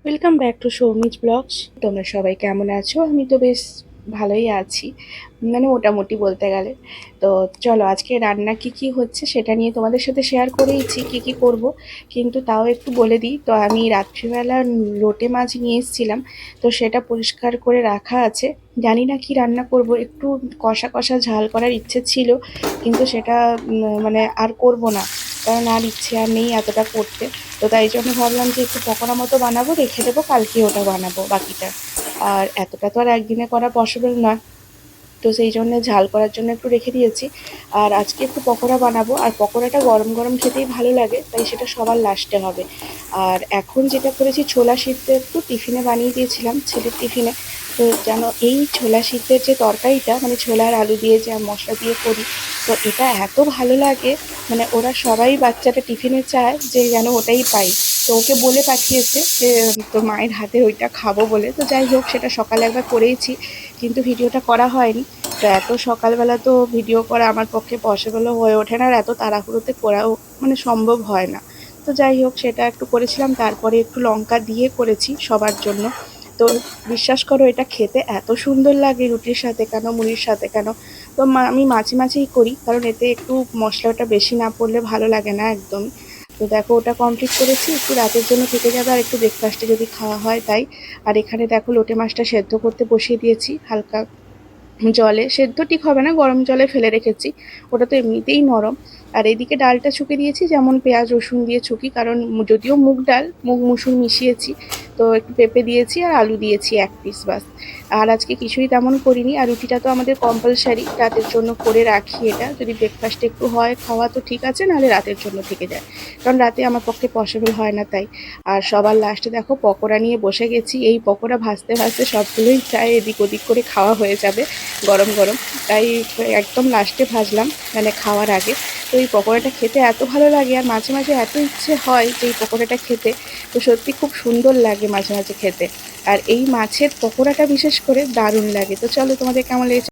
Welcome back to Soumi's blogs. তোমরা সবাই কেমন আছো? আমি তো বেশ ভালোই আছি, মানে মোটামুটি বলতে গেলে। তো চলো আজকে রান্না কি হচ্ছে সেটা নিয়ে তোমাদের সাথে শেয়ার করেইছি কি করব, কিন্তু তাও একটু বলে দিই। তো আমি রাত্রিবেলা লোটে মাছ নিয়ে এসেছিলাম, তো সেটা পরিষ্কার করে রাখা আছে। জানি না কি রান্না করব, একটু কষা কষা ঝাল করার ইচ্ছে ছিল, কিন্তু সেটা মানে আর করব না, কারণ আর ইচ্ছে আর নেই এতটা করতে। তো তাই জন্য ভাবলাম যে একটু পকোড়া মতো বানাবো, রেখে দেবো, কালকে ওটা বানাবো বাকিটা। আর এতটা তো আর একদিনে করা পসিবল নয়, তো সেই জন্য ঝাল করার জন্য একটু রেখে দিয়েছি। আর আজকে একটু পকোড়া বানাবো, আর পকোড়াটা গরম গরম খেতেই ভালো লাগে, তাই সেটা সবার লাস্টে হবে। আর এখন যেটা করেছি, ছোলা সিদ্ধ একটু টিফিনে বানিয়ে দিয়েছিলাম, ছেলের টিফিনে। তো যেন এই ছোলা সিদ্ধের যে তরকারিটা, মানে ছোলা আর আলু দিয়ে যে মশলা দিয়ে করি, তো এটা এত ভালো লাগে, মানে ওরা সবাই বাচ্চাটা টিফিনে চায় যে যেন ওটাই পাই। তো ওকে বলে পাঠিয়েছে যে তোর মায়ের হাতে ওইটা খাবো বলে। তো যাই হোক, সেটা সকালে একবার করেইছি, কিন্তু ভিডিওটা করা হয়নি। তো এত সকালবেলা তো ভিডিও করা আমার পক্ষে পসিবলও হয়ে ওঠে না, আর এত তাড়াহুড়োতে করাও মানে সম্ভব হয় না। তো যাই হোক, সেটা একটু করেছিলাম, তারপরে একটু লঙ্কা দিয়ে করেছি সবার জন্য। তো বিশ্বাস করো, এটা খেতে এত সুন্দর লাগে রুটির সাথে কেন, মুড়ির সাথে কেন। তো আমি মাঝে মাঝেই করি, কারণ এতে একটু মশলাটা বেশি না পড়লে ভালো লাগে না একদম। তো দেখো, ওটা কমপ্লিট করেছি, একটু রাতের জন্য থেকে যাবে, আর একটু ব্রেকফাস্টে যদি খাওয়া হয় তাই। আর এখানে দেখো, লোটে মাছটা সেদ্ধ করতে বসিয়ে দিয়েছি হালকা জলে। সেদ্ধ ঠিক হবে না, গরম জলে ফেলে রেখেছি, ওটা তো এমনিতেই নরম। আর এদিকে ডালটা ছুঁকে দিয়েছি, যেমন পেঁয়াজ রসুন দিয়ে ছুকি, কারণ যদিও মুগ ডাল, মুগ মুসুর মিশিয়েছি। তো একটু পেঁপে দিয়েছি আর আলু দিয়েছি 1 পিস বাস। আর আজকে কিছুই তেমন করিনি। আর রুটিটা তো আমাদের কম্পালসারি রাতের জন্য করে রাখি, এটা যদি ব্রেকফাস্টে একটু হয় খাওয়া তো ঠিক আছে, নাহলে রাতের জন্য থেকে যায়, কারণ রাতে আমার পক্ষে পসিবল হয় না তাই। আর সবার লাস্টে দেখো পকোড়া নিয়ে বসে গেছি। এই পকোড়া ভাজতে ভাজতে সবগুলোই চায় এদিক ওদিক করে খাওয়া হয়ে যাবে গরম গরম, তাই একদম লাস্টে ভাজলাম, মানে খাওয়ার আগে। তো এই পকোড়াটা খেতে এত ভালো লাগে, আর মাঝে মাঝে এত ইচ্ছে হয় যে এই পকোড়াটা খেতে। তো সত্যি খুব সুন্দর লাগে মাঝে মাঝে খেতে। আর এই মাছের পকোড়াটা বিশেষ করে দারুণ লাগে। তো চলো, তোমাদের কেমন লেগেছে